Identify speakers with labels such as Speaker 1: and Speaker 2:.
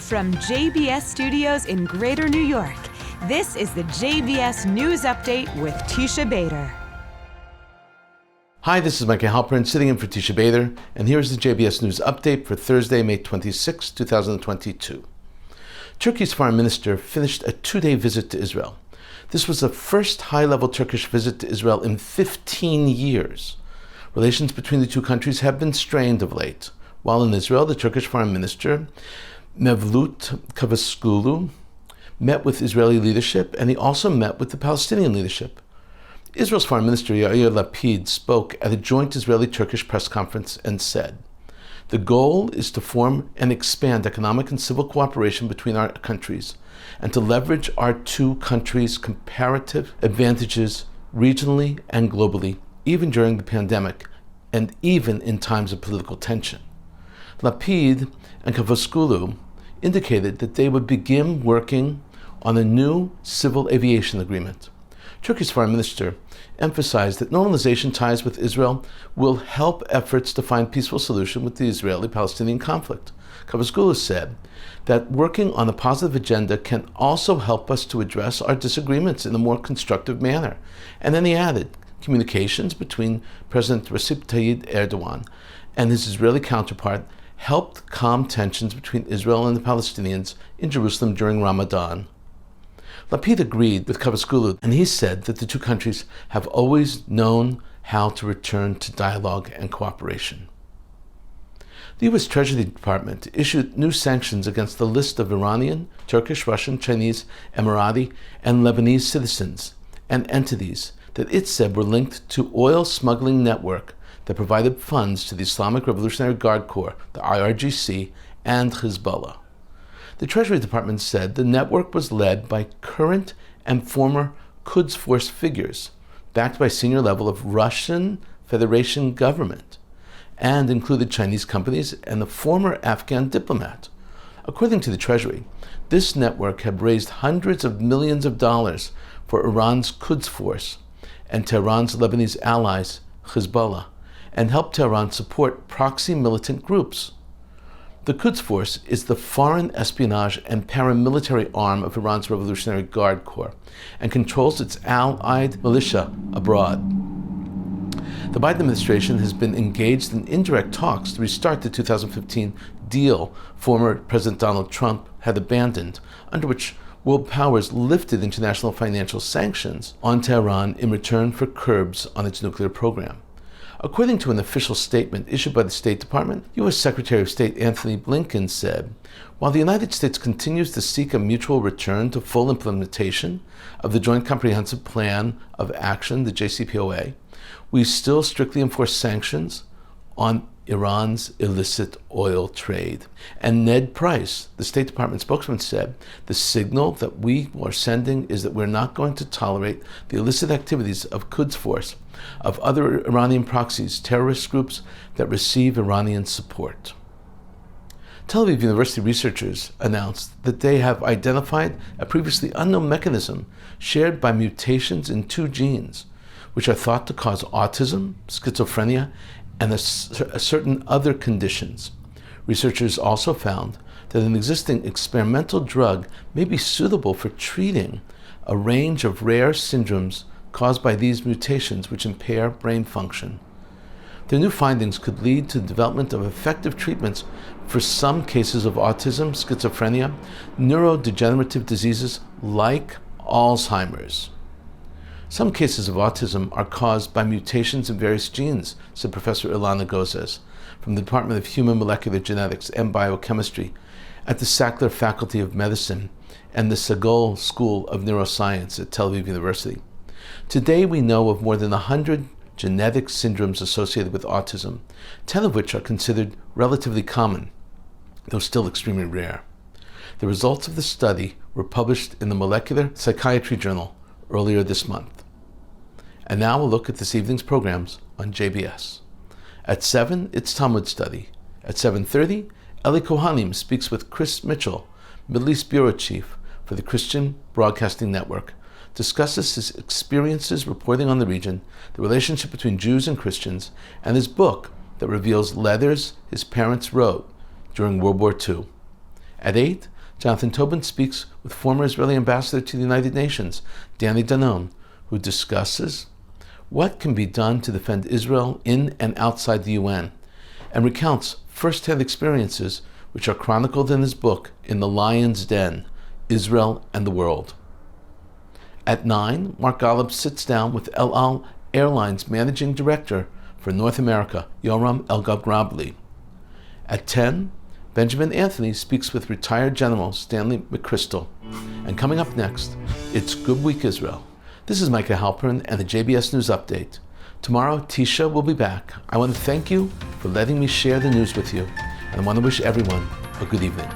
Speaker 1: From JBS Studios in Greater New York, this is the JBS News Update with Tisha Bader.
Speaker 2: Hi, this is Micah Halpern sitting in for Tisha Bader, and here's the JBS News Update for Thursday, May 26, 2022. Turkey's foreign minister finished a 2-day visit to Israel. This was the first high-level Turkish visit to Israel in 15 years. Relations between the two countries have been strained of late. While in Israel, the Turkish foreign minister, Mevlut Cavusoglu, met with Israeli leadership, and he also met with the Palestinian leadership. Israel's foreign minister Yair Lapid spoke at a joint Israeli-Turkish press conference and said, "The goal is to form and expand economic and civil cooperation between our countries and to leverage our two countries' comparative advantages regionally and globally, even during the pandemic and even in times of political tension." Lapid and Cavusoglu indicated that they would begin working on a new civil aviation agreement. Turkey's foreign minister emphasized that normalization ties with Israel will help efforts to find peaceful solution with the Israeli-Palestinian conflict. Cavusoglu said that working on a positive agenda can also help us to address our disagreements in a more constructive manner. And then he added, communications between President Recep Tayyip Erdogan and his Israeli counterpart helped calm tensions between Israel and the Palestinians in Jerusalem during Ramadan. Lapid agreed with Cavusoglu, and he said that the two countries have always known how to return to dialogue and cooperation. The U.S. Treasury Department issued new sanctions against the list of Iranian, Turkish, Russian, Chinese, Emirati, and Lebanese citizens and entities that it said were linked to oil smuggling network that provided funds to the Islamic Revolutionary Guard Corps, the IRGC, and Hezbollah. The Treasury Department said the network was led by current and former Quds Force figures, backed by senior level of Russian Federation government, and included Chinese companies and a former Afghan diplomat. According to the Treasury, this network had raised hundreds of millions of dollars for Iran's Quds Force and Tehran's Lebanese allies, Hezbollah, and helped Tehran support proxy militant groups. The Quds Force is the foreign espionage and paramilitary arm of Iran's Revolutionary Guard Corps and controls its allied militia abroad. The Biden administration has been engaged in indirect talks to restart the 2015 deal former President Donald Trump had abandoned, under which world powers lifted international financial sanctions on Tehran in return for curbs on its nuclear program. According to an official statement issued by the State Department, U.S. Secretary of State Antony Blinken said, "While the United States continues to seek a mutual return to full implementation of the Joint Comprehensive Plan of Action, the JCPOA, we still strictly enforce sanctions on Iran's illicit oil trade." And Ned Price, the State Department spokesman, said, "The signal that we are sending is that we're not going to tolerate the illicit activities of Quds Force, of other Iranian proxies, terrorist groups that receive Iranian support." Tel Aviv University researchers announced that they have identified a previously unknown mechanism shared by mutations in two genes, which are thought to cause autism, schizophrenia, and certain other conditions. Researchers also found that an existing experimental drug may be suitable for treating a range of rare syndromes caused by these mutations which impair brain function. The new findings could lead to the development of effective treatments for some cases of autism, schizophrenia, neurodegenerative diseases like Alzheimer's. Some cases of autism are caused by mutations in various genes, said Professor Ilana Gozes from the Department of Human Molecular Genetics and Biochemistry at the Sackler Faculty of Medicine and the Segal School of Neuroscience at Tel Aviv University. Today we know of more than 100 genetic syndromes associated with autism, 10 of which are considered relatively common, though still extremely rare. The results of the study were published in the Molecular Psychiatry Journal earlier this month. And now we'll look at this evening's programs on JBS. At 7, it's Talmud Study. At 7:30, Ellie Cohanim speaks with Chris Mitchell, Middle East Bureau Chief for the Christian Broadcasting Network, discusses his experiences reporting on the region, the relationship between Jews and Christians, and his book that reveals letters his parents wrote during World War II. At 8, Jonathan Tobin speaks with former Israeli ambassador to the United Nations, Danny Dannon, who discusses what can be done to defend Israel in and outside the UN, and recounts first-hand experiences which are chronicled in his book, In the Lion's Den, Israel and the World. At 9, Mark Golub sits down with Airline's managing director for North America, Yoram Elgrabli. At 10, Benjamin Anthony speaks with retired General Stanley McChrystal. And coming up next, it's Good Week Israel. This is Micah Halpern and the JBS News Update. Tomorrow, Tisha will be back. I want to thank you for letting me share the news with you, and I want to wish everyone a good evening.